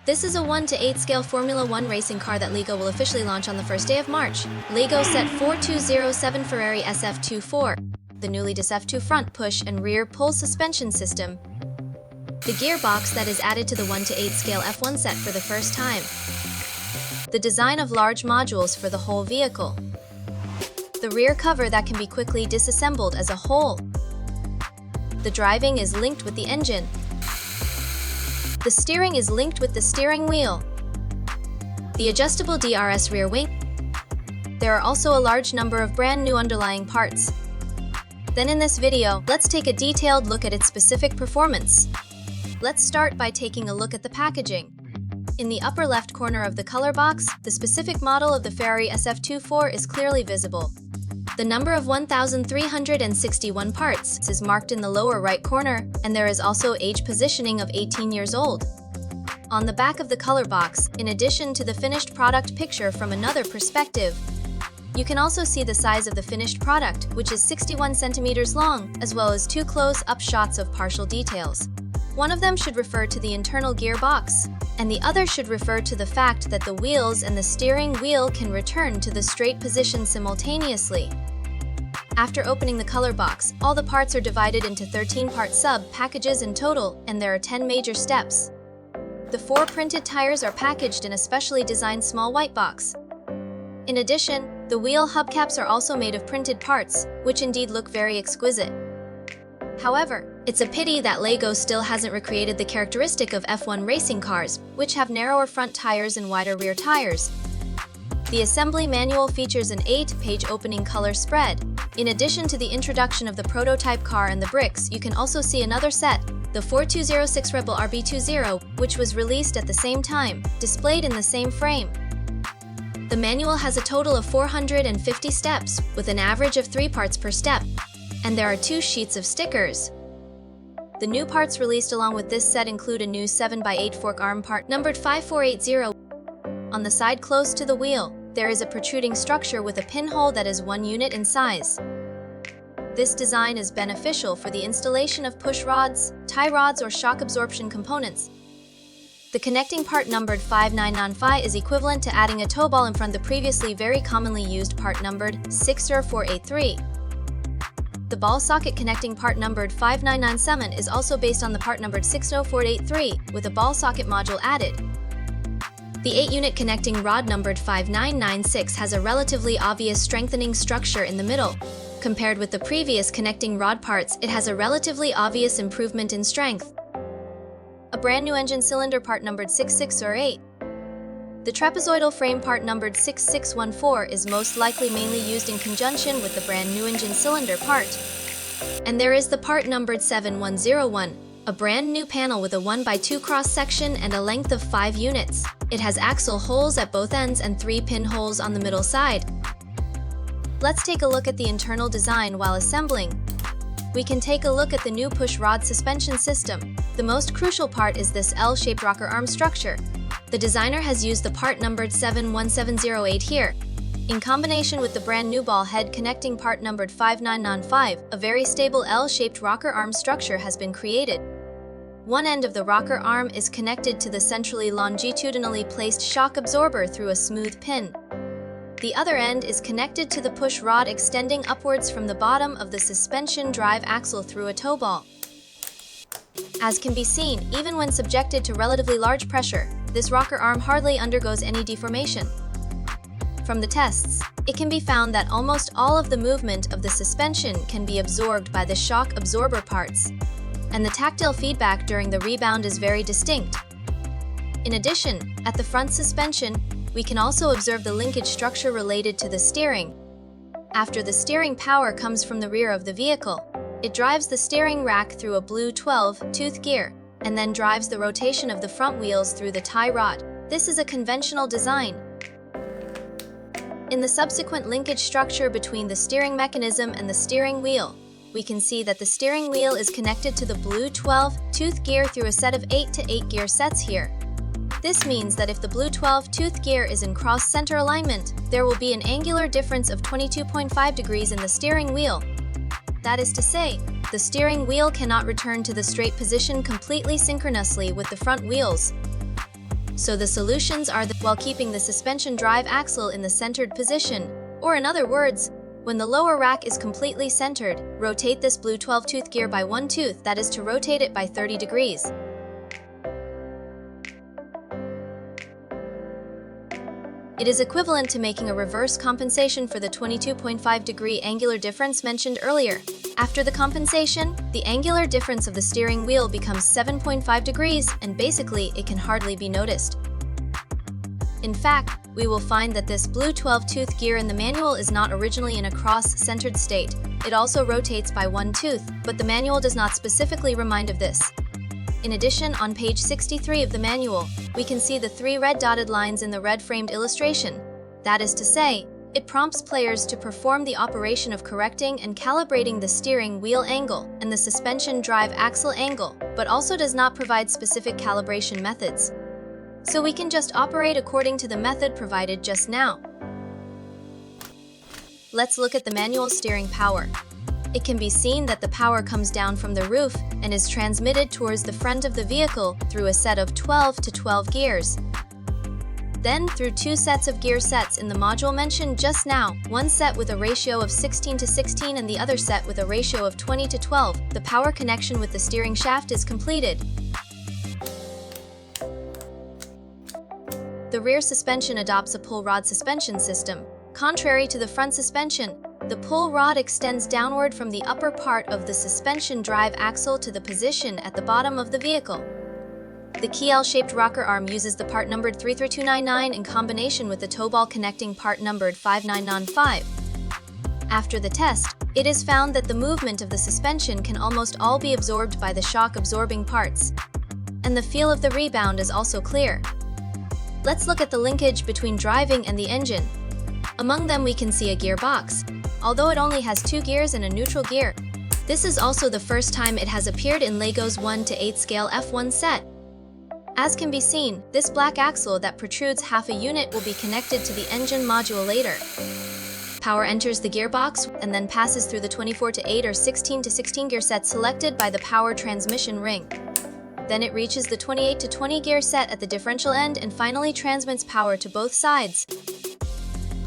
This is a 1:8 scale Formula 1 racing car that LEGO will officially launch on the first day of March. LEGO Set 4207 Ferrari SF-24, the newly SF2 front push and rear pull suspension system, the gearbox that is added to the 1:8 scale F1 set for the first time, the design of large modules for the whole vehicle, the rear cover that can be quickly disassembled as a whole. The driving is linked with the engine. The steering is linked with the steering wheel. The adjustable DRS rear wing. There are also a large number of brand new underlying parts. Then in this video, let's take a detailed look at its specific performance. Let's start by taking a look at the packaging. In the upper left corner of the color box, the specific model of the Ferrari SF-24 is clearly visible. The number of 1,361 parts is marked in the lower right corner, and there is also age positioning of 18 years old. On the back of the color box, in addition to the finished product picture from another perspective, you can also see the size of the finished product, which is 61 centimeters long, as well as two close-up shots of partial details. One of them should refer to the internal gearbox, and the other should refer to the fact that the wheels and the steering wheel can return to the straight position simultaneously. After opening the color box, all the parts are divided into 13-part sub-packages in total, and there are 10 major steps. The 4 printed tires are packaged in a specially designed small white box. In addition, the wheel hubcaps are also made of printed parts, which indeed look very exquisite. However, it's a pity that LEGO still hasn't recreated the characteristic of F1 racing cars, which have narrower front tires and wider rear tires. The assembly manual features an 8-page opening color spread. In addition to the introduction of the prototype car and the bricks, you can also see another set, the 4206 Rebel RB20, which was released at the same time, displayed in the same frame. The manual has a total of 450 steps, with an average of 3 parts per step, and there are 2 sheets of stickers. The new parts released along with this set include a new 7x8 fork arm part numbered 5480. On the side close to the wheel, there is a protruding structure with a pinhole that is 1 unit in size. This design is beneficial for the installation of push rods, tie rods, or shock absorption components. The connecting part numbered 5995 is equivalent to adding a toe ball in front of the previously very commonly used part numbered 60483. The ball socket connecting part numbered 5997 is also based on the part numbered 60483, with a ball socket module added. The 8-unit connecting rod numbered 5996 has a relatively obvious strengthening structure in the middle. Compared with the previous connecting rod parts, it has a relatively obvious improvement in strength. A brand new engine cylinder part numbered 6608. The trapezoidal frame part numbered 6614 is most likely mainly used in conjunction with the brand new engine cylinder part. And there is the part numbered 7101, a brand new panel with a 1x2 cross-section and a length of 5 units. It has axle holes at both ends and 3 pinholes on the middle side. Let's take a look at the internal design while assembling. We can take a look at the new push rod suspension system. The most crucial part is this L-shaped rocker arm structure. The designer has used the part numbered 71708 here. In combination with the brand new ball head connecting part numbered 5995, a very stable L-shaped rocker arm structure has been created. One end of the rocker arm is connected to the centrally longitudinally placed shock absorber through a smooth pin. The other end is connected to the push rod extending upwards from the bottom of the suspension drive axle through a toe ball. As can be seen, even when subjected to relatively large pressure, this rocker arm hardly undergoes any deformation. From the tests, it can be found that almost all of the movement of the suspension can be absorbed by the shock absorber parts, and the tactile feedback during the rebound is very distinct. In addition, at the front suspension, we can also observe the linkage structure related to the steering. After the steering power comes from the rear of the vehicle, it drives the steering rack through a blue 12-tooth gear, and then drives the rotation of the front wheels through the tie rod. This is a conventional design. In the subsequent linkage structure between the steering mechanism and the steering wheel, we can see that the steering wheel is connected to the blue 12-tooth gear through a set of 8 to 8 gear sets here. This means that if the blue 12-tooth gear is in cross-center alignment, there will be an angular difference of 22.5 degrees in the steering wheel. That is to say, the steering wheel cannot return to the straight position completely synchronously with the front wheels. So the solutions are while keeping the suspension drive axle in the centered position, or in other words, when the lower rack is completely centered, rotate this blue 12-tooth gear by 1 tooth, that is to rotate it by 30 degrees. It is equivalent to making a reverse compensation for the 22.5-degree angular difference mentioned earlier. After the compensation, the angular difference of the steering wheel becomes 7.5 degrees, and basically it can hardly be noticed. In fact, we will find that this blue 12-tooth gear in the manual is not originally in a cross-centered state. It also rotates by 1 tooth, but the manual does not specifically remind of this. In addition, on page 63 of the manual, we can see the 3 red dotted lines in the red-framed illustration. That is to say, it prompts players to perform the operation of correcting and calibrating the steering wheel angle and the suspension drive axle angle, but also does not provide specific calibration methods. So we can just operate according to the method provided just now. Let's look at the manual steering power. It can be seen that the power comes down from the roof and is transmitted towards the front of the vehicle through a set of 12 to 12 gears. Then through 2 sets of gear sets in the module mentioned just now, one set with a ratio of 16 to 16 and the other set with a ratio of 20 to 12, the power connection with the steering shaft is completed. The rear suspension adopts a pull rod suspension system. Contrary to the front suspension, the pull rod extends downward from the upper part of the suspension drive axle to the position at the bottom of the vehicle. The key L-shaped rocker arm uses the part numbered 33299 in combination with the toe ball connecting part numbered 5995. After the test, it is found that the movement of the suspension can almost all be absorbed by the shock-absorbing parts, and the feel of the rebound is also clear. Let's look at the linkage between driving and the engine. Among them we can see a gearbox, although it only has 2 gears and a neutral gear. This is also the first time it has appeared in LEGO's 1/8 scale F1 set. As can be seen, this black axle that protrudes half a unit will be connected to the engine module later. Power enters the gearbox and then passes through the 24/8 or 16/16 gear set selected by the power transmission ring. Then it reaches the 28/20 gear set at the differential end and finally transmits power to both sides.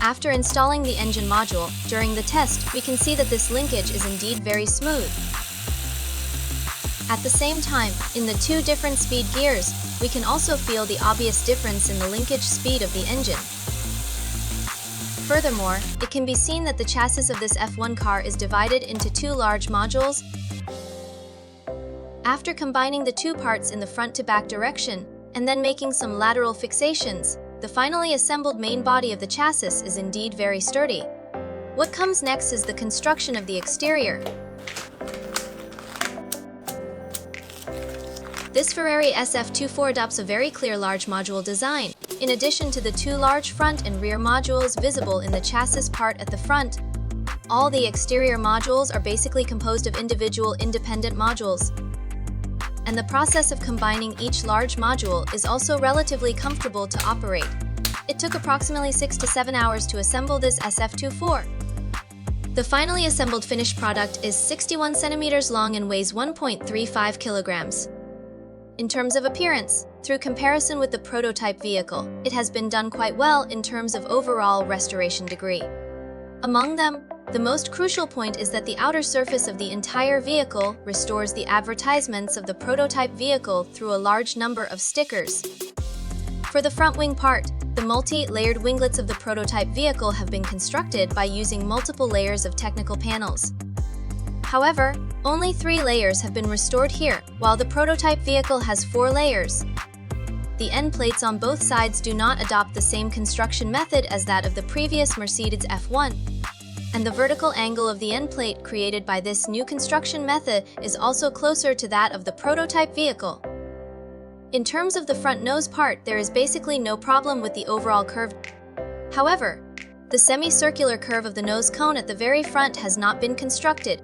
After installing the engine module, during the test, we can see that this linkage is indeed very smooth. At the same time, in the 2 different speed gears, we can also feel the obvious difference in the linkage speed of the engine. Furthermore, it can be seen that the chassis of this F1 car is divided into 2 large modules. After combining the 2 parts in the front-to-back direction, and then making some lateral fixations, the finally assembled main body of the chassis is indeed very sturdy. What comes next is the construction of the exterior. This Ferrari SF-24 adopts a very clear large module design. In addition to the 2 large front and rear modules visible in the chassis part at the front, all the exterior modules are basically composed of individual independent modules. And the process of combining each large module is also relatively comfortable to operate. It took approximately 6 to 7 hours to assemble this SF-24. The finally assembled finished product is 61 centimeters long and weighs 1.35 kilograms. In terms of appearance, through comparison with the prototype vehicle, it has been done quite well in terms of overall restoration degree. Among them, the most crucial point is that the outer surface of the entire vehicle restores the advertisements of the prototype vehicle through a large number of stickers. For the front wing part, the multi-layered winglets of the prototype vehicle have been constructed by using multiple layers of technical panels. However, only 3 layers have been restored here, while the prototype vehicle has 4 layers. The end plates on both sides do not adopt the same construction method as that of the previous Mercedes F1, and the vertical angle of the end plate created by this new construction method is also closer to that of the prototype vehicle. In terms of the front nose part, there is basically no problem with the overall curve. However, the semicircular curve of the nose cone at the very front has not been constructed.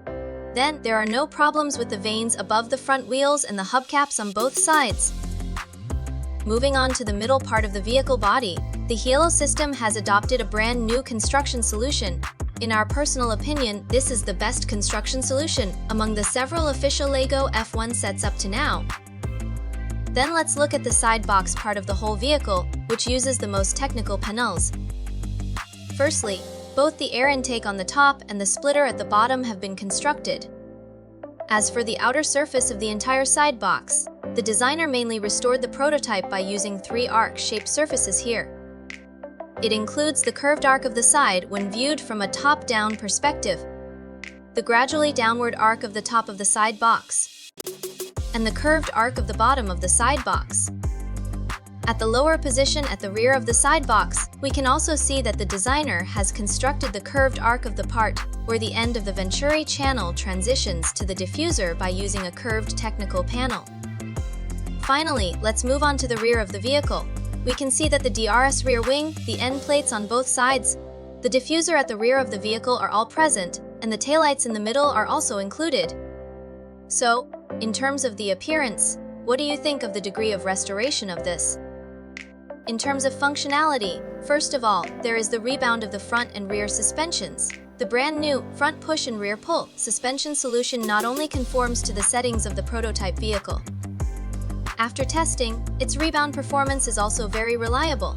Then, there are no problems with the vanes above the front wheels and the hubcaps on both sides. Moving on to the middle part of the vehicle body, the Halo system has adopted a brand new construction solution. In our personal opinion, this is the best construction solution among the several official LEGO F1 sets up to now. Then let's look at the side box part of the whole vehicle, which uses the most technical panels. Firstly, both the air intake on the top and the splitter at the bottom have been constructed. As for the outer surface of the entire side box, the designer mainly restored the prototype by using 3 arc-shaped surfaces here. It includes the curved arc of the side when viewed from a top-down perspective, the gradually downward arc of the top of the side box, and the curved arc of the bottom of the side box. At the lower position at the rear of the side box, we can also see that the designer has constructed the curved arc of the part where the end of the Venturi channel transitions to the diffuser by using a curved technical panel. Finally, let's move on to the rear of the vehicle. We can see that the DRS rear wing, the end plates on both sides, the diffuser at the rear of the vehicle are all present, and the taillights in the middle are also included. So, in terms of the appearance, what do you think of the degree of restoration of this? In terms of functionality, first of all, there is the rebound of the front and rear suspensions. The brand new front push and rear pull suspension solution not only conforms to the settings of the prototype vehicle. After testing, its rebound performance is also very reliable.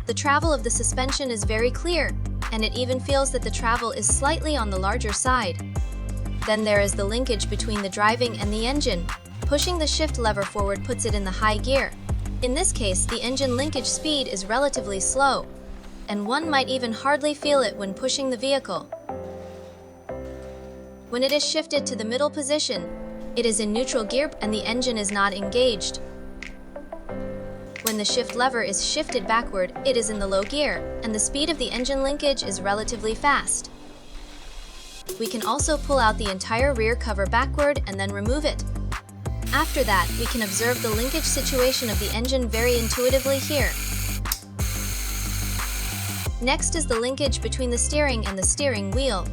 The travel of the suspension is very clear, and it even feels that the travel is slightly on the larger side. Then there is the linkage between the driving and the engine. Pushing the shift lever forward puts it in the high gear. In this case, the engine linkage speed is relatively slow, and one might even hardly feel it when pushing the vehicle. When it is shifted to the middle position, it is in neutral gear and the engine is not engaged. When the shift lever is shifted backward, it is in the low gear, and the speed of the engine linkage is relatively fast. We can also pull out the entire rear cover backward and then remove it. After that, we can observe the linkage situation of the engine very intuitively here. Next is the linkage between the steering and the steering wheel.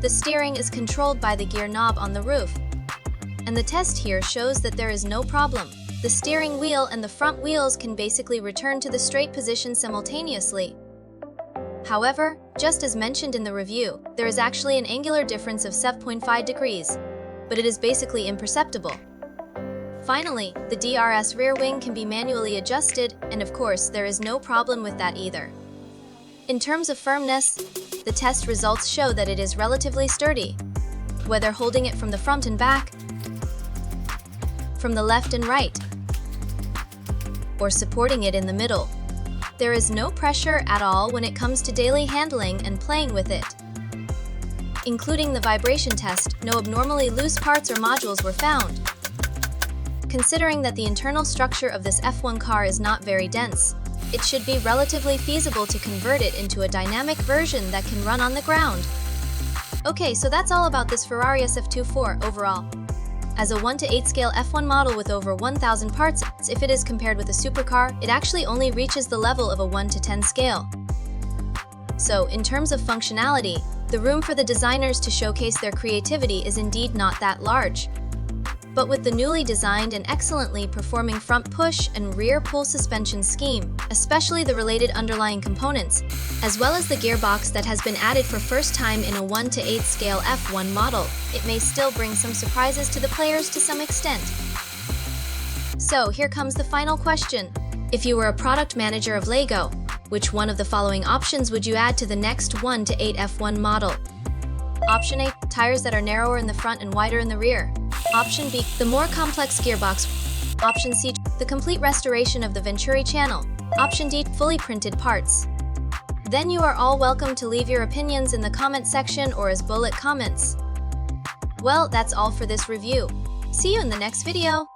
The steering is controlled by the gear knob on the roof, and the test here shows that there is no problem. The steering wheel and the front wheels can basically return to the straight position simultaneously. However, just as mentioned in the review, there is actually an angular difference of 7.5 degrees, but it is basically imperceptible. Finally, the DRS rear wing can be manually adjusted, and of course, there is no problem with that either. In terms of firmness, the test results show that it is relatively sturdy. Whether holding it from the front and back, from the left and right, or supporting it in the middle, there is no pressure at all when it comes to daily handling and playing with it. Including the vibration test, no abnormally loose parts or modules were found. Considering that the internal structure of this F1 car is not very dense, it should be relatively feasible to convert it into a dynamic version that can run on the ground. Okay, so that's all about this Ferrari SF-24 overall. As a 1:8 scale F1 model with over 1,000 parts, if it is compared with a supercar, it actually only reaches the level of a 1:10 scale. So, in terms of functionality, the room for the designers to showcase their creativity is indeed not that large. But with the newly designed and excellently performing front push and rear pull suspension scheme, especially the related underlying components, as well as the gearbox that has been added for first time in a 1:8 scale F1 model, it may still bring some surprises to the players to some extent. So here comes the final question. If you were a product manager of LEGO, which one of the following options would you add to the next 1:8 F1 model? Option A, tires that are narrower in the front and wider in the rear. Option B, the more complex gearbox. Option C, the complete restoration of the Venturi channel. Option D, fully printed parts. Then you are all welcome to leave your opinions in the comment section or as bullet comments. Well, that's all for this review. See you in the next video.